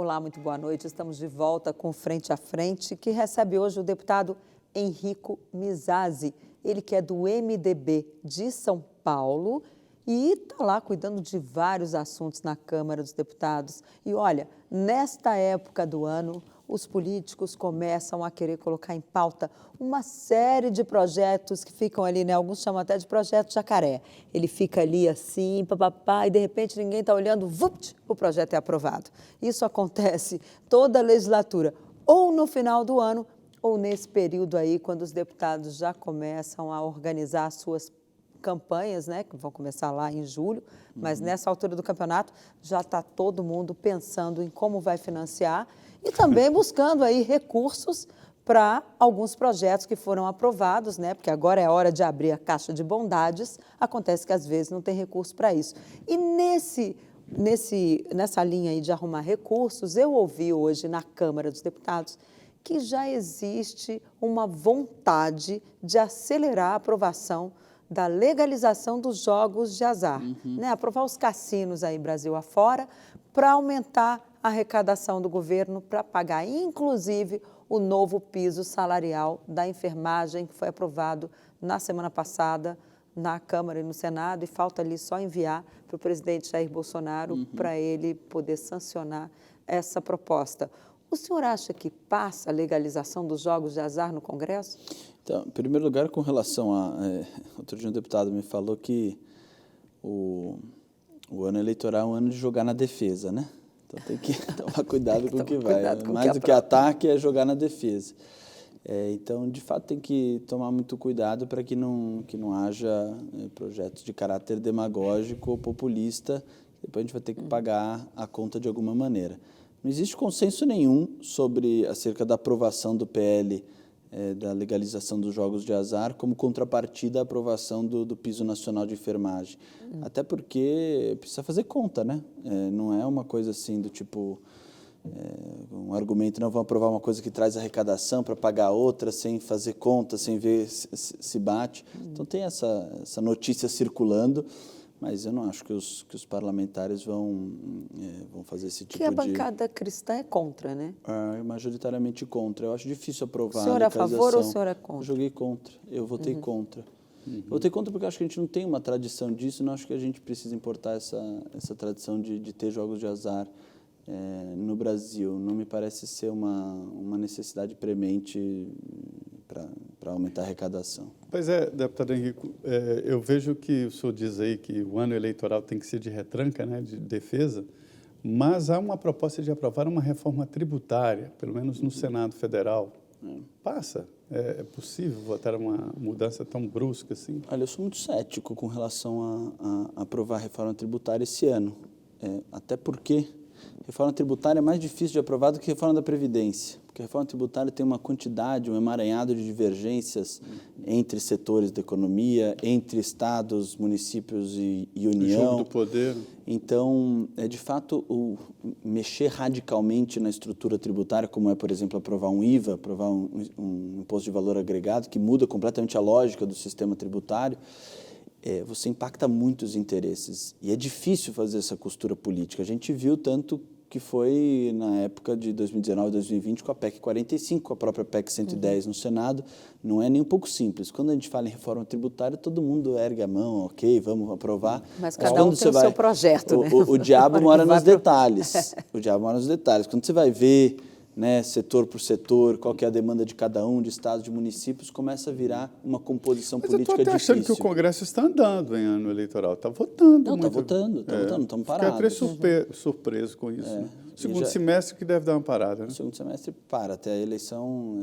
Olá, muito boa noite. Estamos de volta com Frente a Frente, que recebe hoje o deputado Henrico Mizrazi. Ele que é do MDB de São Paulo e está lá cuidando de vários assuntos na Câmara dos Deputados. E olha, nesta época do ano, os políticos começam a querer colocar em pauta uma série de projetos que ficam ali, né? Alguns chamam até de projeto jacaré. Ele fica ali assim, papapá, e de repente ninguém está olhando, vupt, o projeto é aprovado. Isso acontece toda a legislatura, ou no final do ano, ou nesse período aí, quando os deputados já começam a organizar as suas campanhas, né, que vão começar lá em julho, mas nessa altura do campeonato já está todo mundo pensando em como vai financiar e também buscando aí recursos para alguns projetos que foram aprovados, né, porque agora é hora de abrir a caixa de bondades, acontece que às vezes não tem recurso para isso. E nessa linha aí de arrumar recursos, eu ouvi hoje na Câmara dos Deputados que já existe uma vontade de acelerar a aprovação da legalização dos jogos de azar, né? Aprovar os cassinos aí Brasil afora para aumentar a arrecadação do governo para pagar, inclusive, o novo piso salarial da enfermagem que foi aprovado na semana passada na Câmara e no Senado e falta ali só enviar para o presidente Jair Bolsonaro para ele poder sancionar essa proposta. O senhor acha que passa a legalização dos jogos de azar no Congresso? Então, em primeiro lugar, com relação a... outro dia um deputado me falou que o ano eleitoral é um ano de jogar na defesa, né? Então tem que tomar cuidado com o que vai. Mais do que ataque é jogar na defesa. Então, de fato, tem que tomar muito cuidado para que não haja projetos de caráter demagógico ou populista. Depois a gente vai ter que pagar a conta de alguma maneira. Não existe consenso nenhum acerca da aprovação do PL da legalização dos jogos de azar como contrapartida à aprovação do piso nacional de enfermagem. Até porque precisa fazer conta, né? Não é uma coisa assim do tipo, um argumento, não, vamos aprovar uma coisa que traz arrecadação para pagar outra sem fazer conta, sem ver se bate. Então tem essa notícia circulando, mas eu não acho que os parlamentares vão fazer esse tipo de... Que a bancada cristã é contra, né? Majoritariamente contra. Eu acho difícil aprovar a legalização. O senhor é a favor ou o senhor é contra? Eu joguei contra. Eu votei contra. Eu votei contra porque eu acho que a gente não tem uma tradição disso, não acho que a gente precisa importar essa tradição de ter jogos de azar no Brasil. Não me parece ser uma necessidade premente para aumentar a arrecadação. Pois é, deputado Henrico, eu vejo que o senhor diz aí que o ano eleitoral tem que ser de retranca, né, de defesa, mas há uma proposta de aprovar uma reforma tributária, pelo menos no Senado Federal. Passa? É possível votar uma mudança tão brusca assim? Olha, eu sou muito cético com relação a aprovar a reforma tributária esse ano, até porque reforma tributária é mais difícil de aprovar do que reforma da Previdência, porque a reforma tributária tem uma quantidade, um emaranhado de divergências entre setores da economia, entre estados, municípios e União. O jogo do poder. Então, de fato, mexer radicalmente na estrutura tributária, como é, por exemplo, aprovar um IVA, aprovar um imposto de valor agregado, que muda completamente a lógica do sistema tributário, você impacta muitos interesses e é difícil fazer essa costura política. A gente viu tanto que foi na época de 2019 e 2020 com a PEC 45, com a própria PEC 110 no Senado, não é nem um pouco simples. Quando a gente fala em reforma tributária, todo mundo ergue a mão, ok, vamos aprovar. Mas cada um tem o seu projeto, né? O diabo mora nos detalhes. O diabo mora nos detalhes. Quando você vai ver, né, setor por setor, qual que é a demanda de cada um, de estados, de municípios, começa a virar uma composição política difícil. Mas eu estou achando que o Congresso está andando em ano eleitoral, está votando. Não, está votando, estamos parados. Fiquei até surpreso com isso. Segundo semestre que deve dar uma parada, né? No segundo semestre para, até a eleição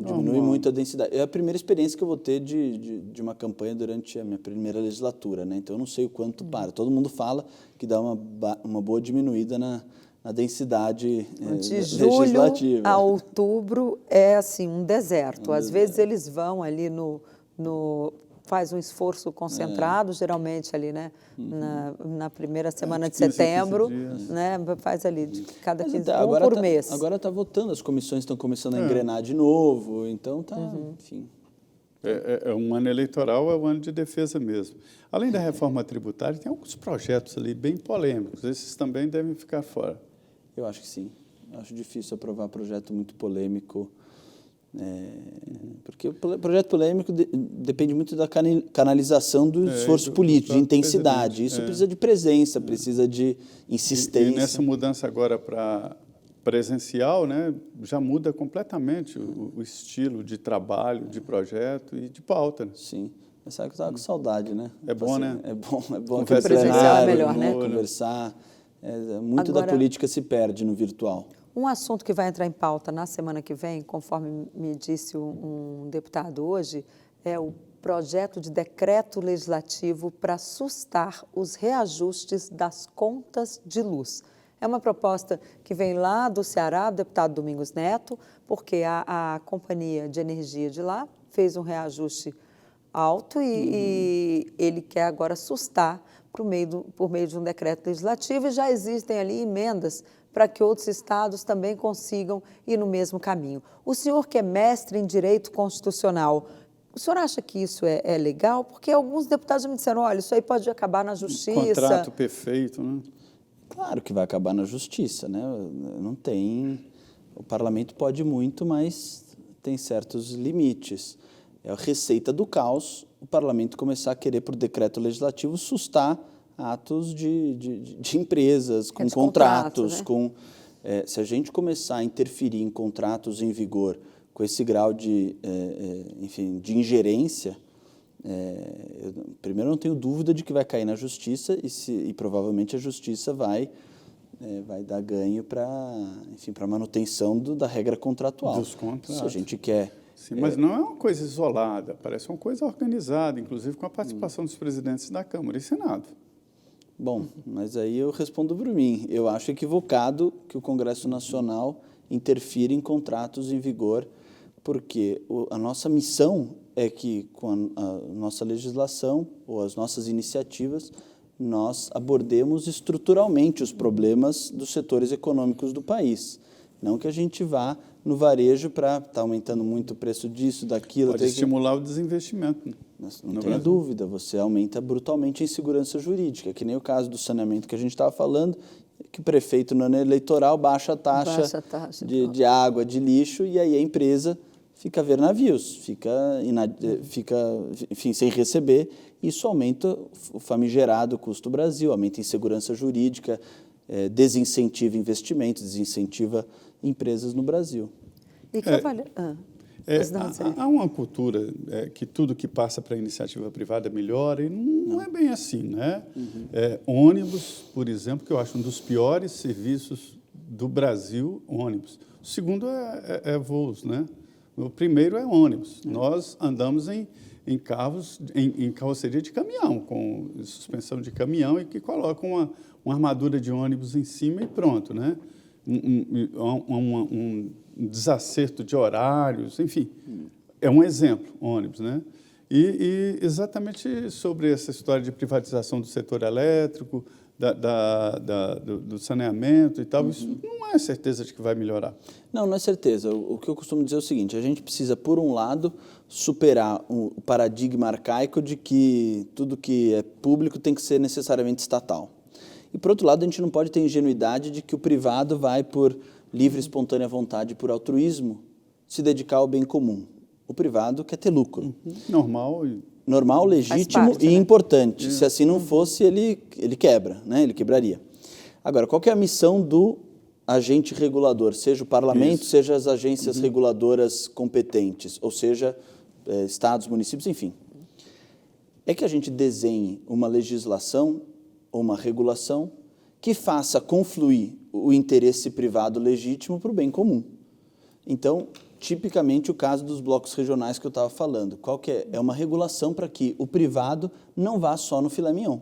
diminui muito a densidade. É a primeira experiência que eu vou ter de uma campanha durante a minha primeira legislatura, né? Então eu não sei o quanto para. Todo mundo fala que dá uma boa diminuída na densidade legislativa. De julho a outubro é assim um deserto. Às vezes eles vão ali faz um esforço concentrado, geralmente ali, né, na primeira semana de setembro, né, faz ali de cada 15 dias, por mês. Agora está votando, as comissões estão começando a engrenar de novo, então está, enfim. É um ano eleitoral, é um ano de defesa mesmo. Além da reforma tributária, tem alguns projetos ali bem polêmicos, esses também devem ficar fora. Eu acho que sim. Eu acho difícil aprovar projeto muito polêmico, porque o projeto polêmico depende muito da canalização do esforço político, de intensidade. Isso precisa de presença, precisa de insistência. E nessa mudança agora para presencial, né, já muda completamente o estilo de trabalho, de projeto e de pauta. Né? Sim. Mas sabe que eu estava com saudade, né? É bom, né? É bom. Conversa presencial é melhor, né? Conversar. Muito Agora, da política se perde no virtual. Um assunto que vai entrar em pauta na semana que vem, conforme me disse um deputado hoje, é o projeto de decreto legislativo para sustar os reajustes das contas de luz. É uma proposta que vem lá do Ceará, do deputado Domingos Neto, porque a companhia de energia de lá fez um reajuste alto e ele quer agora sustar por meio de um decreto legislativo, e já existem ali emendas para que outros estados também consigam ir no mesmo caminho. O senhor que é mestre em direito constitucional, o senhor acha que isso é legal? Porque alguns deputados me disseram, olha, isso aí pode acabar na justiça. Contrato perfeito, né? Claro que vai acabar na justiça, né? Não tem... O parlamento pode muito, mas tem certos limites. É a receita do caos o parlamento começar a querer, por decreto legislativo, sustar atos de empresas, com contratos, né? Se a gente começar a interferir em contratos em vigor com esse grau de ingerência, primeiro, eu não tenho dúvida de que vai cair na justiça e provavelmente a justiça vai dar ganho para a manutenção da regra contratual. Dos contratos. Se a gente quer... Sim, mas não é uma coisa isolada, parece uma coisa organizada, inclusive com a participação dos presidentes da Câmara e Senado. Bom, mas aí eu respondo por mim. Eu acho equivocado que o Congresso Nacional interfira em contratos em vigor, porque a nossa missão é que, com a nossa legislação ou as nossas iniciativas, nós abordemos estruturalmente os problemas dos setores econômicos do país. Não que a gente vá no varejo para estar aumentando muito o preço disso, daquilo. Pode estimular o desinvestimento. Não tenha dúvida, você aumenta brutalmente a insegurança jurídica, que nem o caso do saneamento que a gente estava falando, que o prefeito, no ano eleitoral, baixa a taxa de água, de lixo, e aí a empresa fica a ver navios, fica enfim, sem receber. Isso aumenta o famigerado custo do Brasil, aumenta a insegurança jurídica, desincentiva investimentos, desincentiva empresas no Brasil. E que há uma cultura que tudo que passa para a iniciativa privada melhora, e não é bem assim, né? Ônibus, por exemplo, que eu acho um dos piores serviços do Brasil, ônibus. O segundo é voos, né? O primeiro é ônibus. Nós andamos em carros, em carroceria de caminhão, com suspensão de caminhão, e que colocam uma armadura de ônibus em cima e pronto, né? Um desacerto de horários, enfim, é um exemplo, ônibus, né? E exatamente sobre essa história de privatização do setor elétrico, do saneamento e tal, isso não é certeza de que vai melhorar. Não é certeza. O que eu costumo dizer é o seguinte, a gente precisa, por um lado, superar o paradigma arcaico de que tudo que é público tem que ser necessariamente estatal. E, por outro lado, a gente não pode ter ingenuidade de que o privado vai, por livre e espontânea vontade, por altruísmo, se dedicar ao bem comum. O privado quer ter lucro. Normal, legítimo e importante. Se assim não fosse, ele quebra, né? Ele quebraria. Agora, qual que é a missão do agente regulador? Seja o parlamento, seja as agências reguladoras competentes, ou seja, estados, municípios, enfim. É que a gente desenhe uma legislação ou uma regulação que faça confluir o interesse privado legítimo para o bem comum. Então, tipicamente o caso dos blocos regionais que eu estava falando. Qual que é? É uma regulação para que o privado não vá só no filé mignon.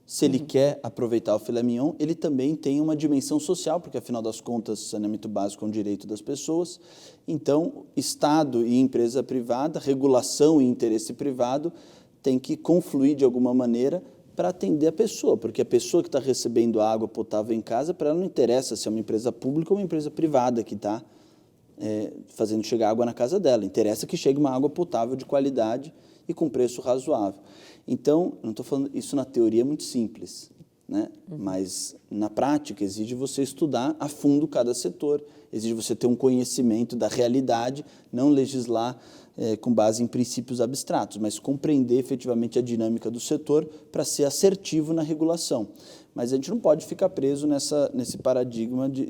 Se ele quer aproveitar o filé mignon, ele também tem uma dimensão social, porque, afinal das contas, saneamento básico é um direito das pessoas. Então, Estado e empresa privada, regulação e interesse privado, tem que confluir de alguma maneira para atender a pessoa, porque a pessoa que está recebendo água potável em casa, para ela não interessa se é uma empresa pública ou uma empresa privada que está fazendo chegar água na casa dela. Interessa que chegue uma água potável de qualidade e com preço razoável. Então, não estou falando isso na teoria, é muito simples. né? Mas, na prática, exige você estudar a fundo cada setor, exige você ter um conhecimento da realidade, não legislar com base em princípios abstratos, mas compreender efetivamente a dinâmica do setor para ser assertivo na regulação. Mas a gente não pode ficar preso nesse paradigma de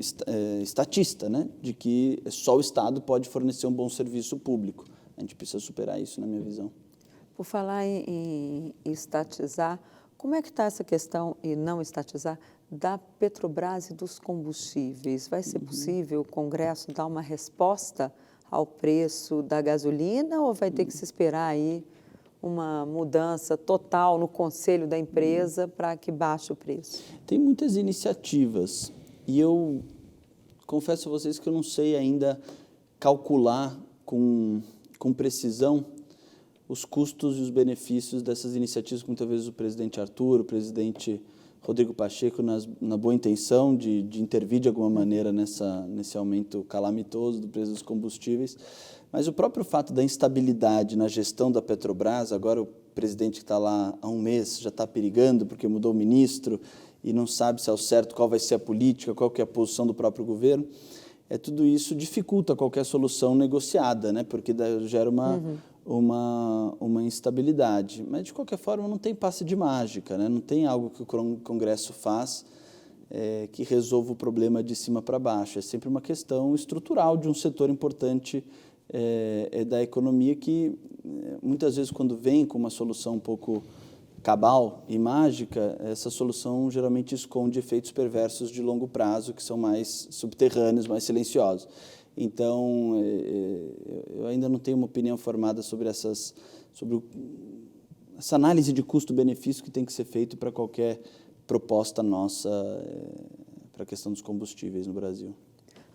estatista, né? De que só o Estado pode fornecer um bom serviço público. A gente precisa superar isso, na minha visão. Por falar em estatizar, como é que está essa questão, e não estatizar, da Petrobras e dos combustíveis? Vai ser possível o Congresso dar uma resposta ao preço da gasolina ou vai ter que se esperar aí uma mudança total no conselho da empresa para que baixe o preço? Tem muitas iniciativas e eu confesso a vocês que eu não sei ainda calcular com precisão os custos e os benefícios dessas iniciativas que muitas vezes o presidente Arthur, o presidente Rodrigo Pacheco, na boa intenção de intervir de alguma maneira nesse aumento calamitoso do preço dos combustíveis, mas o próprio fato da instabilidade na gestão da Petrobras, agora o presidente que está lá há um mês já está perigando porque mudou o ministro e não sabe se ao certo qual vai ser a política, qual que é a posição do próprio governo, tudo isso dificulta qualquer solução negociada, né? Porque gera uma instabilidade. Mas, de qualquer forma, não tem passe de mágica, né? Não tem algo que o Congresso faz que resolva o problema de cima para baixo. É sempre uma questão estrutural de um setor importante da economia que, muitas vezes, quando vem com uma solução um pouco cabal e mágica, essa solução geralmente esconde efeitos perversos de longo prazo, que são mais subterrâneos, mais silenciosos. Então, eu ainda não tenho uma opinião formada sobre essa análise de custo-benefício que tem que ser feito para qualquer proposta nossa para a questão dos combustíveis no Brasil.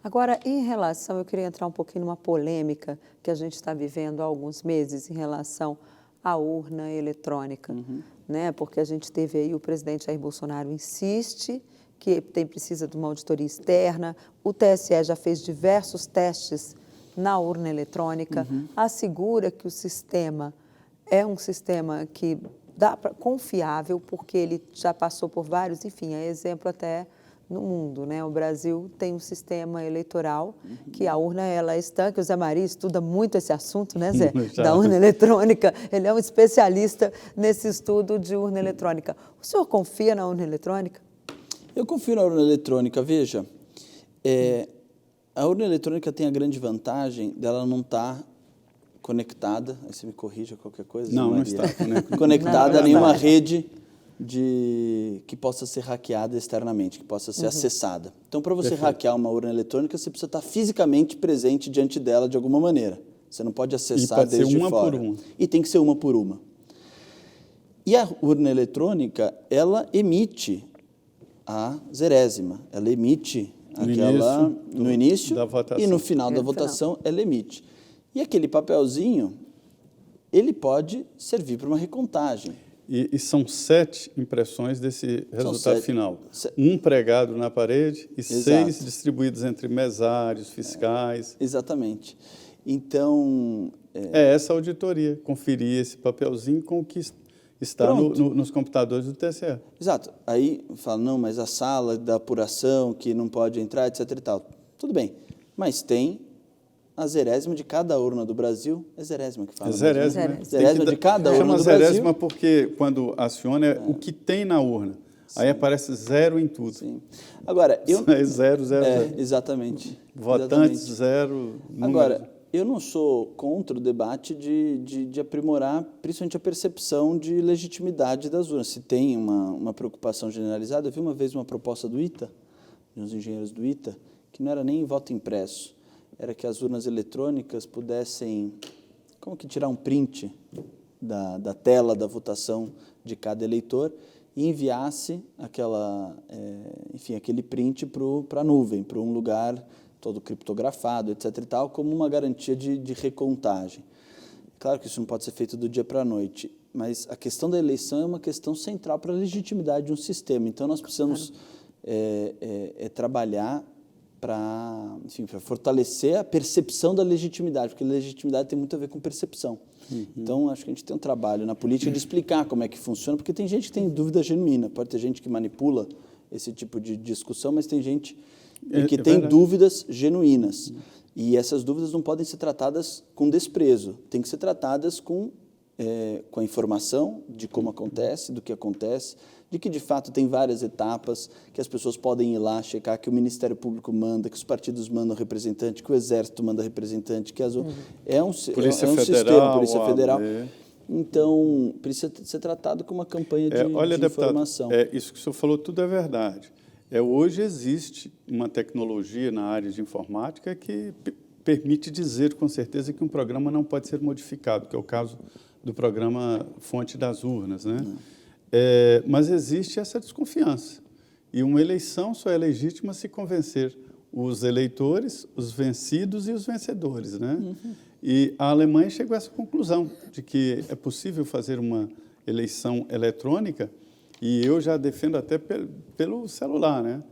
Agora, em relação, eu queria entrar um pouquinho numa polêmica que a gente está vivendo há alguns meses em relação à urna eletrônica, né? Porque a gente teve aí o presidente Jair Bolsonaro insiste que precisa de uma auditoria externa, o TSE já fez diversos testes na urna eletrônica, assegura que o sistema é um sistema que confiável, porque ele já passou por vários, enfim, é exemplo até no mundo, né? O Brasil tem um sistema eleitoral que a urna ela é estanque. O Zé Maria estuda muito esse assunto, né, Zé? Da urna eletrônica. Ele é um especialista nesse estudo de urna eletrônica. O senhor confia na urna eletrônica? Eu confio na urna eletrônica. Veja, a urna eletrônica tem a grande vantagem dela não estar conectada, aí você me corrija qualquer coisa. Não está conectada a nenhuma rede que possa ser hackeada externamente, que possa ser acessada. Então, para você hackear uma urna eletrônica, você precisa estar fisicamente presente diante dela de alguma maneira. Você não pode acessar desde fora. E pode ser uma por uma. E tem que ser uma por uma. E a urna eletrônica, ela emite a zerésima. Ela emite no início e no final da votação ela emite. E aquele papelzinho, ele pode servir para uma recontagem. E são 7 impressões desse resultado final. Um pregado na parede e 6 distribuídos entre mesários, fiscais. Exatamente. Então... essa auditoria, conferir esse papelzinho com o que está nos computadores do TSE. Exato. Aí fala, não, mas a sala da apuração que não pode entrar, etc e tal. Tudo bem, mas tem a zerésima de cada urna do Brasil. É zerésima que fala. Zerésima de cada urna do Brasil. Chama zerésima porque quando aciona o que tem na urna. Sim. Aí aparece 0 em tudo. Sim. Agora, é 0, 0, 0. Exatamente. Votantes, 0. Agora, eu não sou contra o debate de aprimorar, principalmente a percepção de legitimidade das urnas. Se tem uma preocupação generalizada, eu vi uma vez uma proposta do ITA, de uns engenheiros do ITA, que não era nem voto impresso, era que as urnas eletrônicas pudessem, como que tirar um print da tela da votação de cada eleitor e enviasse aquele print para a nuvem, para um lugar todo criptografado, etc. e tal, como uma garantia de recontagem. Claro que isso não pode ser feito do dia para a noite, mas a questão da eleição é uma questão central para a legitimidade de um sistema. Então, nós precisamos trabalhar enfim, para fortalecer a percepção da legitimidade, porque legitimidade tem muito a ver com percepção. Então, acho que a gente tem um trabalho na política de explicar como é que funciona, porque tem gente que tem dúvida genuína, pode ter gente que manipula esse tipo de discussão, mas tem gente que tem dúvidas genuínas. E essas dúvidas não podem ser tratadas com desprezo, tem que ser tratadas com a informação de como acontece, do que acontece, de que, de fato, tem várias etapas, que as pessoas podem ir lá checar que o Ministério Público manda, que os partidos mandam representante, que o Exército manda representante, que é um sistema, Polícia Federal. Então, precisa ser tratado como uma campanha de informação. Isso que o senhor falou tudo é verdade. Hoje existe uma tecnologia na área de informática que permite dizer com certeza que um programa não pode ser modificado, que é o caso do programa Fonte das Urnas, né? Mas existe essa desconfiança. E uma eleição só é legítima se convencer os eleitores, os vencidos e os vencedores, né? E a Alemanha chegou a essa conclusão de que é possível fazer uma eleição eletrônica, e eu já defendo até pelo celular, né?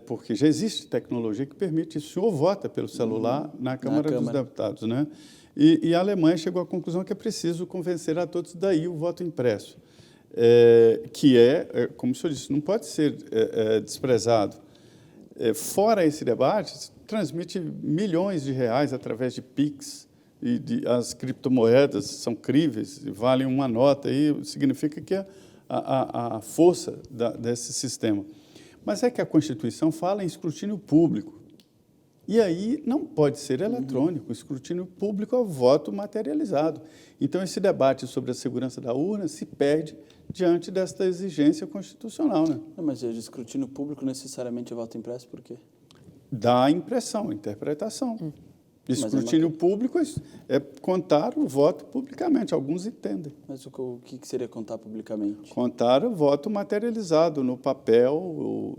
Porque já existe tecnologia que permite isso. O senhor vota pelo celular na Câmara dos Deputados, né? E a Alemanha chegou à conclusão que é preciso convencer a todos, daí o voto impresso, que como o senhor disse, não pode ser desprezado. Fora esse debate, transmite milhões de reais através de PIX, e as criptomoedas são críveis, valem uma nota, aí significa que a força desse sistema. Mas é que a Constituição fala em escrutínio público. E aí não pode ser eletrônico, o escrutínio público é o voto materializado. Então, esse debate sobre a segurança da urna se perde diante desta exigência constitucional, né? Não, mas o escrutínio público necessariamente é voto impresso, por quê? Dá a impressão, a interpretação. Escrutínio público é contar o voto publicamente, alguns entendem. Mas o que seria contar publicamente? Contar o voto materializado no papel,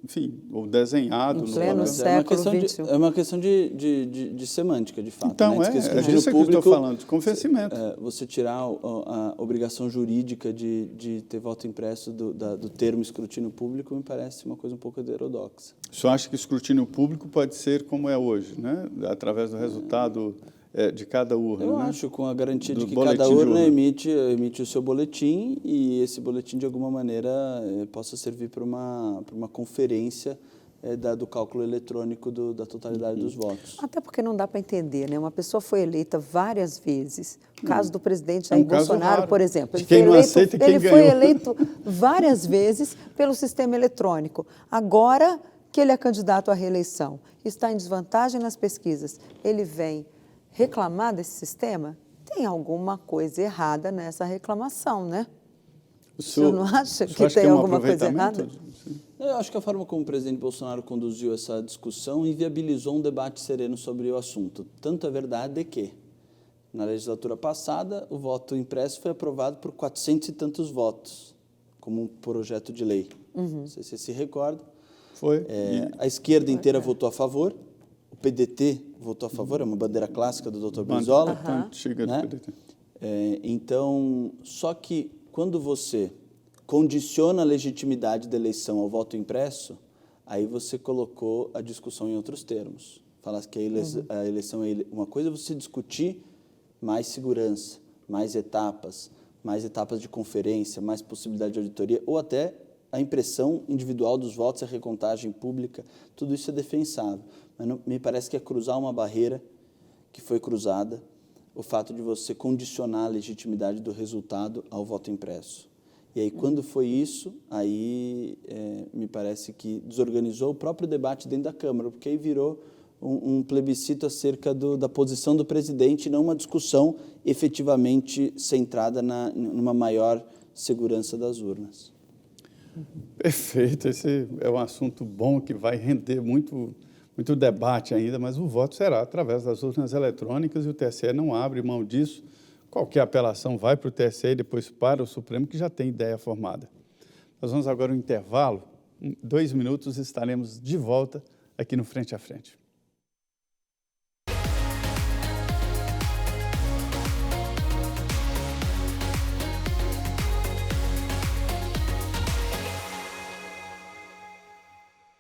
enfim, ou desenhado. Em pleno século XXI. É uma questão de semântica, de fato. Então, né? é disso que eu estou falando, de convencimento. Você tirar a obrigação jurídica de ter voto impresso do termo escrutínio público me parece uma coisa um pouco heterodoxa. O senhor acha que escrutínio público pode ser como é hoje, né? Através do resultado de cada urna? Eu acho, com a garantia de que cada urna emite o seu boletim, e esse boletim, de alguma maneira, possa servir para uma conferência do cálculo eletrônico da totalidade dos votos. Até porque não dá para entender, né? Uma pessoa foi eleita várias vezes. O caso do presidente Jair Bolsonaro, por exemplo. Ele foi eleito várias vezes pelo sistema eletrônico. Agora que ele é candidato à reeleição, está em desvantagem nas pesquisas, ele vem reclamar desse sistema? Tem alguma coisa errada nessa reclamação, né? O senhor não acha que tem alguma coisa errada? Eu acho que a forma como o presidente Bolsonaro conduziu essa discussão inviabilizou um debate sereno sobre o assunto. Tanto é verdade que, na legislatura passada, o voto impresso foi aprovado por 400 e tantos votos, como um projeto de lei. Não sei se você se recorda. Foi. A esquerda inteira votou a favor, o PDT votou a favor, é uma bandeira clássica do Dr. Brizola. Antiga do PDT. Então, só que quando você condiciona a legitimidade da eleição ao voto impresso, aí você colocou a discussão em outros termos. Falasse que a eleição é uma coisa, você discutir mais segurança, mais etapas de conferência, mais possibilidade de auditoria, ou até a impressão individual dos votos, a recontagem pública, tudo isso é defensável. Mas não, me parece que é cruzar uma barreira que foi cruzada, o fato de você condicionar a legitimidade do resultado ao voto impresso. E aí, quando foi isso, aí me parece que desorganizou o próprio debate dentro da Câmara, porque aí virou um plebiscito acerca da posição do presidente, não uma discussão efetivamente centrada numa maior segurança das urnas. Perfeito, esse é um assunto bom que vai render muito debate ainda, mas o voto será através das urnas eletrônicas e o TSE não abre mão disso. Qualquer apelação vai para o TSE e depois para o Supremo, que já tem ideia formada. Nós vamos agora ao intervalo. Em 2 minutos estaremos de volta aqui no Frente a Frente.